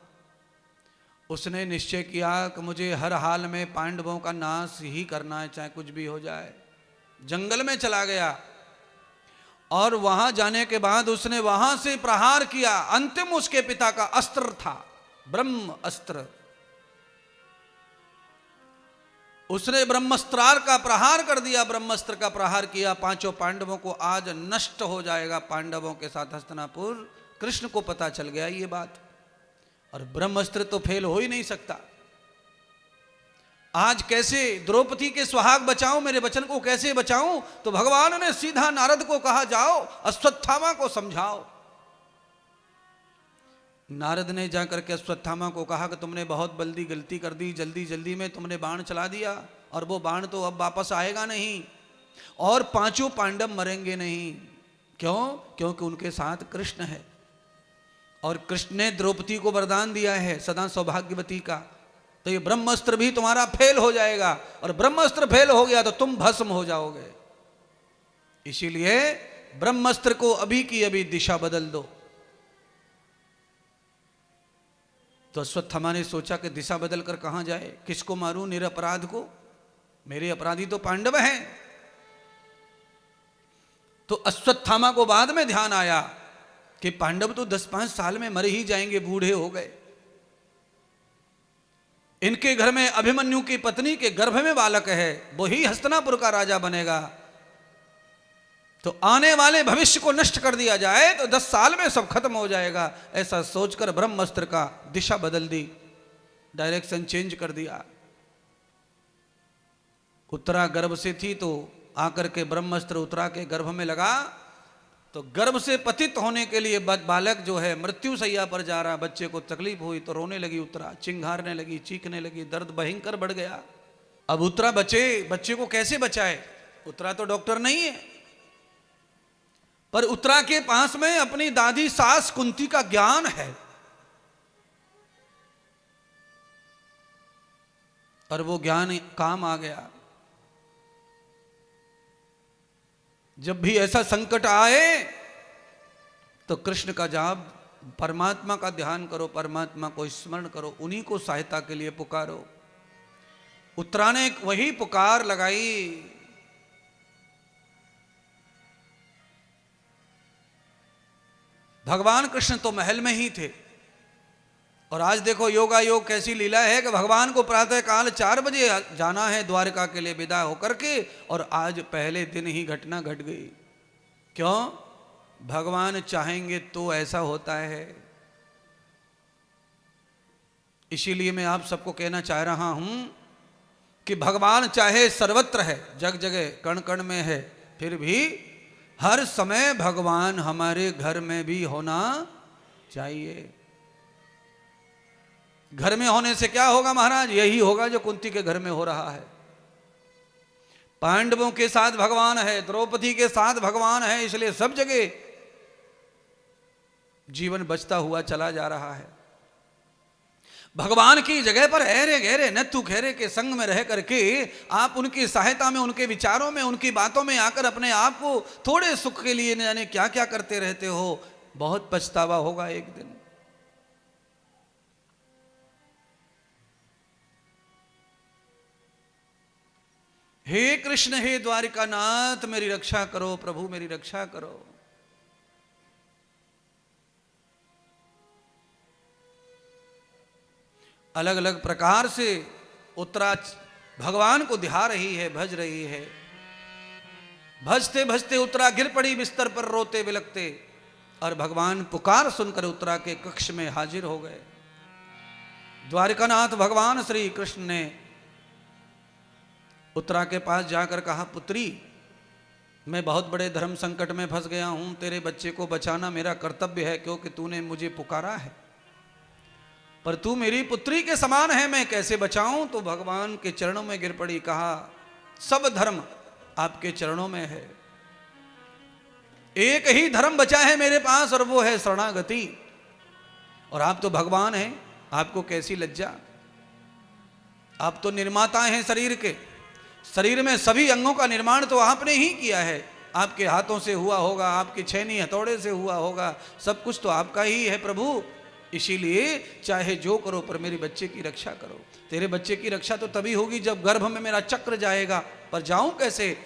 उसने निश्चय किया कि मुझे हर हाल में पांडवों का नाश ही करना है, चाहे कुछ भी हो जाए। जंगल में चला गया और वहां जाने के बाद उसने वहां से प्रहार किया। अंतिम उसके पिता का अस्त्र था ब्रह्म अस्त्र। उसने ब्रह्मस्त्रार का प्रहार कर दिया, ब्रह्मस्त्र का प्रहार किया। पांचों पांडवों को आज नष्ट हो जाएगा पांडवों के साथ हस्तिनापुर। कृष्ण को पता चल गया ये बात, और ब्रह्मास्त्र तो फेल हो ही नहीं सकता। आज कैसे द्रौपदी के सुहाग बचाऊं, मेरे वचन को कैसे बचाऊं? तो भगवान ने सीधा नारद को कहा, जाओ अश्वत्थामा को समझाओ। नारद ने जाकर के अश्वत्थामा को कहा कि तुमने बहुत बल्दी गलती कर दी, जल्दी जल्दी में तुमने बाण चला दिया और वो बाण तो अब वापस आएगा नहीं और पांचों पांडव मरेंगे नहीं। क्यों? क्योंकि उनके साथ कृष्ण है और कृष्ण ने द्रौपदी को वरदान दिया है सदा सौभाग्यवती का। तो ये ब्रह्मास्त्र भी तुम्हारा फेल हो जाएगा और ब्रह्मास्त्र फेल हो गया तो तुम भस्म हो जाओगे। इसीलिए ब्रह्मास्त्र को अभी की अभी दिशा बदल दो। तो अश्वत्थामा ने सोचा कि दिशा बदल कर कहां जाए, किसको मारूं निरपराध को? मेरे अपराधी तो पांडव हैं। तो अश्वत्थामा को बाद में ध्यान आया कि पांडव तो 10-5 साल में मर ही जाएंगे, बूढ़े हो गए। इनके घर में अभिमन्यु की पत्नी के गर्भ में बालक है, वही हस्तिनापुर का राजा बनेगा। तो आने वाले भविष्य को नष्ट कर दिया जाए तो 10 साल में सब खत्म हो जाएगा। ऐसा सोचकर ब्रह्मास्त्र का दिशा बदल दी, डायरेक्शन चेंज कर दिया। उत्तरा गर्भ से थी तो आकर के ब्रह्मास्त्र उत्तरा के गर्भ में लगा तो गर्भ से पतित होने के लिए बालक जो है मृत्यु शैया पर जा रहा, बच्चे को तकलीफ हुई तो रोने लगी उत्तरा, चिंघारने लगी, चीखने लगी, दर्द भयंकर बढ़ गया। अब उत्तरा बच्चे को कैसे बचाए? उत्तरा तो डॉक्टर नहीं है, पर उत्तरा के पास में अपनी दादी सास कुंती का ज्ञान है और वो ज्ञान काम आ गया। जब भी ऐसा संकट आए तो कृष्ण का जाप, परमात्मा का ध्यान करो, परमात्मा को स्मरण करो, उन्हीं को सहायता के लिए पुकारो। उत्तरा ने वही पुकार लगाई। भगवान कृष्ण तो महल में ही थे और आज देखो योगा योग कैसी लीला है कि भगवान को प्रातः काल 4 बजे जाना है द्वारका के लिए विदा होकर के, और आज पहले दिन ही घटना घट गई। क्यों? भगवान चाहेंगे तो ऐसा होता है। इसीलिए मैं आप सबको कहना चाह रहा हूं कि भगवान चाहे सर्वत्र है, जग जगह कण कण में है, फिर भी हर समय भगवान हमारे घर में भी होना चाहिए। घर में होने से क्या होगा महाराज? यही होगा जो कुंती के घर में हो रहा है। पांडवों के साथ भगवान है, द्रौपदी के साथ भगवान है, इसलिए सब जगह जीवन बचता हुआ चला जा रहा है। भगवान की जगह पर ऐरे गहरे नत्थु खैरे के संग में रह करके आप उनकी सहायता में, उनके विचारों में, उनकी बातों में आकर अपने आप को थोड़े सुख के लिए न जाने क्या क्या करते रहते हो। बहुत पछतावा होगा एक दिन। हे कृष्ण, हे द्वारिकानाथ, मेरी रक्षा करो, प्रभु मेरी रक्षा करो। अलग अलग प्रकार से उत्तरा भगवान को ध्या रही है, भज रही है। भजते भजते उत्तरा गिर पड़ी बिस्तर पर रोते बिलखते, और भगवान पुकार सुनकर उत्तरा के कक्ष में हाजिर हो गए। द्वारिकानाथ भगवान श्री कृष्ण ने उत्तरा के पास जाकर कहा, पुत्री मैं बहुत बड़े धर्म संकट में फंस गया हूं, तेरे बच्चे को बचाना मेरा कर्तव्य है, क्योंकि तूने मुझे पुकारा है, पर तू मेरी पुत्री के समान है, मैं कैसे बचाऊं। तो भगवान के चरणों में गिर पड़ी, कहा सब धर्म आपके चरणों में है, एक ही धर्म बचा है मेरे पास और वो है शरणागति, और आप तो भगवान हैं, आपको कैसी लज्जा। आप तो निर्माता हैं शरीर के, शरीर में सभी अंगों का निर्माण तो आपने ही किया है, आपके हाथों से हुआ होगा, आपकी छेनी हथौड़े से हुआ होगा, सब कुछ तो आपका ही है प्रभु, इसीलिए चाहे जो करो पर मेरे बच्चे की रक्षा करो। तेरे बच्चे की रक्षा तो तभी होगी जब गर्भ में मेरा चक्र जाएगा, पर जाऊं कैसे।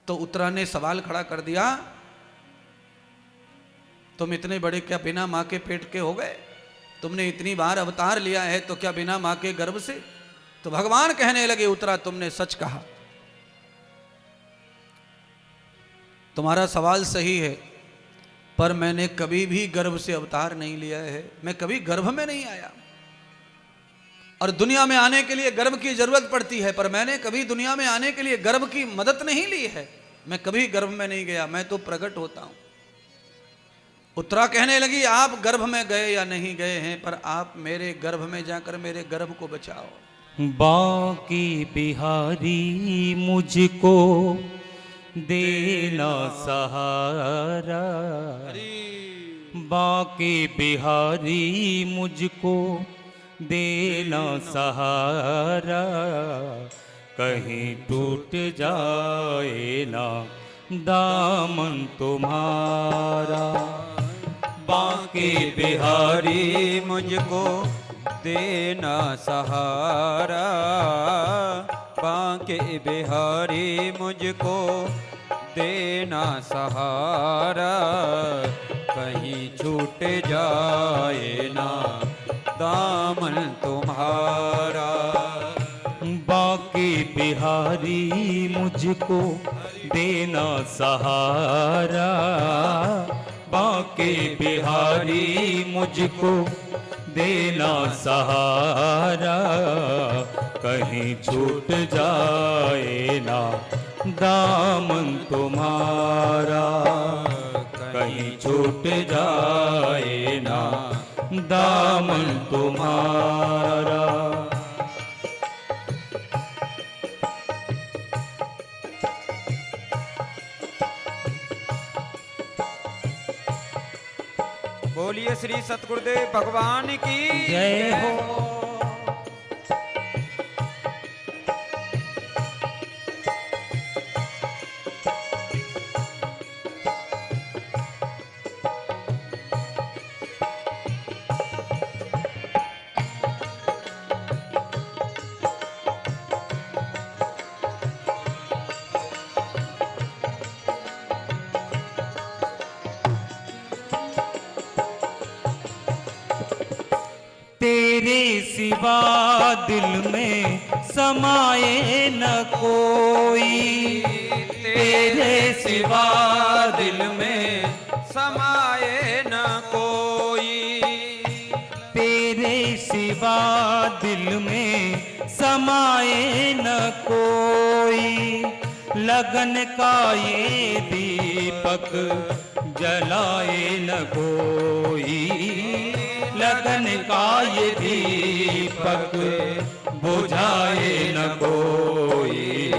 तो उत्तरा ने सवाल खड़ा कर दिया, तुम इतने बड़े क्या बिना मां के पेट के हो गए? तुमने इतनी बार अवतार लिया है तो क्या बिना मां के गर्भ से? तो भगवान कहने लगे, उत्तरा तुमने सच कहा, तुम्हारा सवाल सही है, पर मैंने कभी भी गर्भ से अवतार नहीं लिया है, मैं कभी गर्भ में नहीं आया, और दुनिया में आने के लिए गर्भ की जरूरत पड़ती है, पर मैंने कभी दुनिया में आने के लिए गर्भ की मदद नहीं ली है, मैं कभी गर्भ में नहीं गया, मैं तो प्रकट होता हूं। उत्तरा कहने लगी, आप गर्भ में गए या नहीं गए हैं, पर आप मेरे गर्भ में जाकर मेरे गर्भ को बचाओ। बांके बिहारी मुझको देना सहारा, बांके बिहारी मुझको देना सहारा, कहीं टूट जाए ना दामन तुम्हारा। बांके बिहारी मुझको देना सहारा, बांके बिहारी मुझको देना सहारा, कहीं छूट जाए ना दामन तुम्हारा। बांके बिहारी मुझको देना सहारा, बांके बिहारी मुझको देना सहारा, कहीं छूट जाए ना दामन तुम्हारा, कहीं छूट जाए ना दामन तुम्हारा। बोलिए श्री सतगुरुदेव भगवान की जय हो। तेरे सिवा दिल में समाए न कोई, तेरे सिवा दिल में समाए न कोई, तेरे सिवा दिल में समाए न कोई, लगन का ये दीपक जलाए न कोई, लगन का ये दीपक बुझाए न कोई।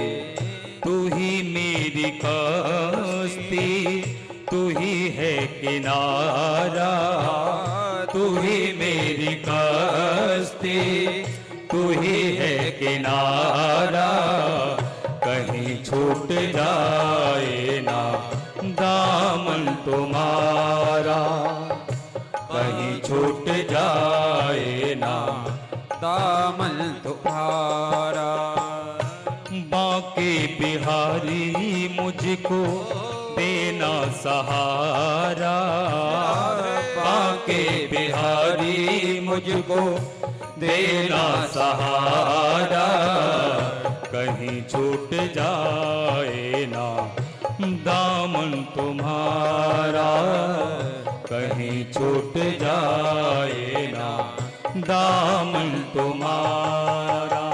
तू ही मेरी कश्ती, तू ही है किनारा, तू ही मेरी कश्ती, तू ही है किनारा, कहीं छूट जाए ना दामन तुम्हारा, कहीं छूट जाए ना दामन तुम्हारा। बांके बिहारी मुझको देना सहारा, बांके बिहारी मुझको देना सहारा, कहीं छूट जाए ना दामन तुम्हारा, कहीं छूट जाए ना दामन तुम्हारा।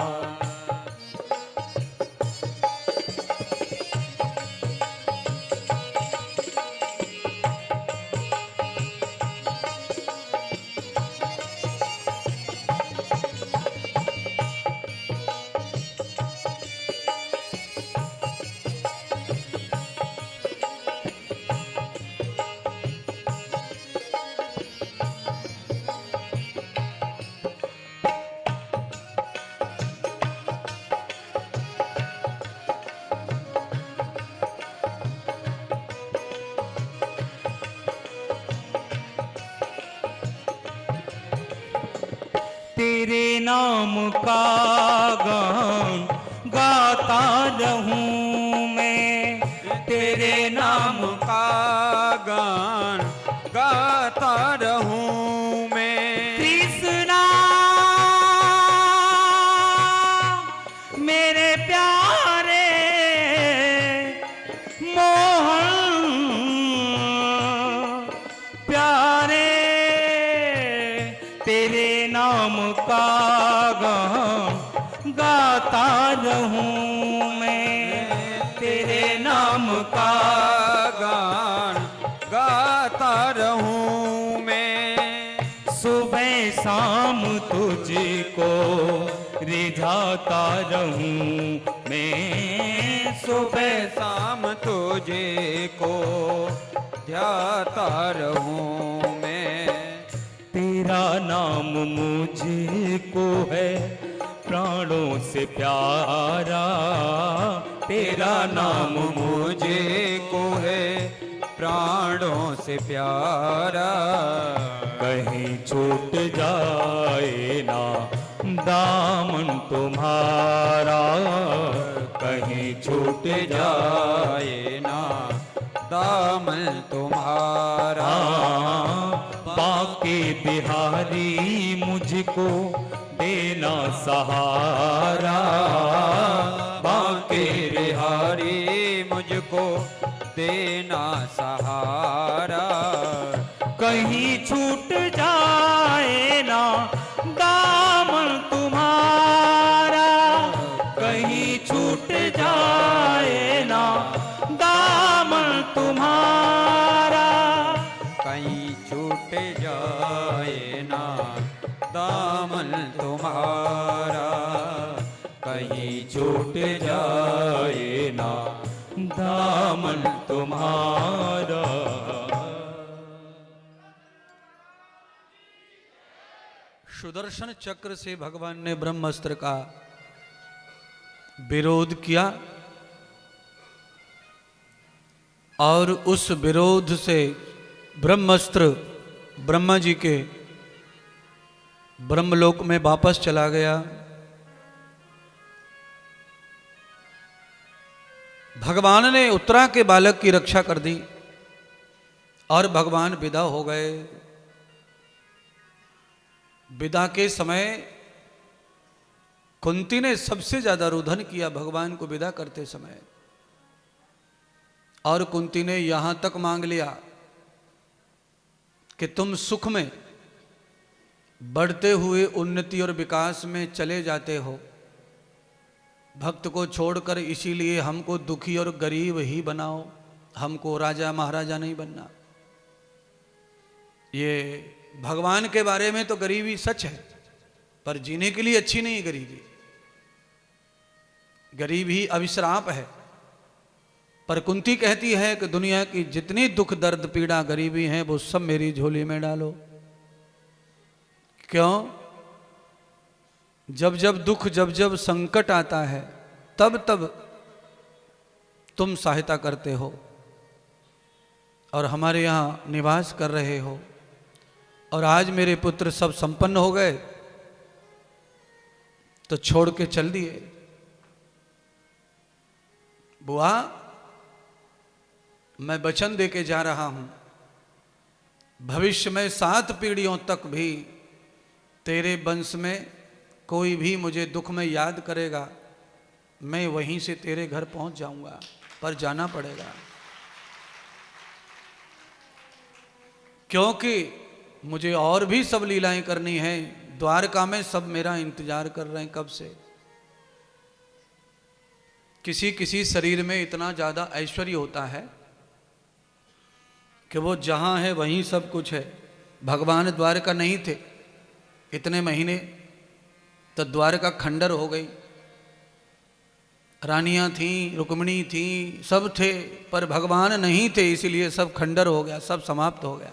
तेरे नाम का गान गाता रहूं मैं, तेरे नाम का गान गाता रहूं मैं। कृष्णा मेरे प्यारे मोहन प्यारे, तेरे नाम का गान गाता रहूं मैं, तेरे नाम का गान गाता रहूं मैं। सुबह शाम तुझको रिझाता रहूं मैं, सुबह शाम तुझे को ध्याता रहूं मैं। तेरा नाम मुझको है प्राणों से प्यारा, तेरा नाम मुझे को है प्राणों से प्यारा। कहीं छूट जाए ना दामन तुम्हारा, कहीं छूट जाए ना दामन तुम्हारा। बाके बिहारी मुझको देना सहारा, बाके बिहारी मुझको देना सहारा। कहीं छूट जाए ना दामन तुम्हारा, कहीं छूट जाए ना दामन तुम्हारा, कहीं छूट जाए ना दामन तुम्हारा। कहीं छूट जाए ना दामन तुम्हारा। सुदर्शन चक्र से भगवान ने ब्रह्मास्त्र का विरोध किया और उस विरोध से ब्रह्मास्त्र ब्रह्मा जी के ब्रह्मलोक में वापस चला गया। भगवान ने उत्तरा के बालक की रक्षा कर दी और भगवान विदा हो गए। विदा के समय कुंती ने सबसे ज्यादा रुदन किया भगवान को विदा करते समय, और कुंती ने यहां तक मांग लिया कि तुम सुख में बढ़ते हुए उन्नति और विकास में चले जाते हो, भक्त को छोड़कर, इसीलिए हमको दुखी और गरीब ही बनाओ, हमको राजा महाराजा नहीं बनना। ये भगवान के बारे में तो गरीबी सच है, पर जीने के लिए अच्छी नहीं गरीबी। गरीबी अभिश्राप है। पर कुंती कहती है कि दुनिया की जितनी दुख दर्द पीड़ा गरीबी है वो सब मेरी झोली में डालो। क्यों? जब जब दुख, जब जब संकट आता है, तब तब तुम सहायता करते हो और हमारे यहाँ निवास कर रहे हो। और आज मेरे पुत्र सब संपन्न हो गए तो छोड़ के चल दिए। बुआ, मैं वचन दे के जा रहा हूं, भविष्य में 7 पीढ़ियों तक भी तेरे वंश में कोई भी मुझे दुख में याद करेगा, मैं वहीं से तेरे घर पहुंच जाऊंगा, पर जाना पड़ेगा, क्योंकि मुझे और भी सब लीलाएं करनी है। द्वारका में सब मेरा इंतजार कर रहे हैं कब से। किसी किसी शरीर में इतना ज़्यादा ऐश्वर्य होता है कि वो जहाँ है वहीं सब कुछ है। भगवान द्वारका नहीं थे इतने महीने तो द्वारका खंडर हो गई। रानियां थीं, रुक्मिणी थीं, सब थे, पर भगवान नहीं थे, इसलिए सब खंडर हो गया, सब समाप्त हो गया।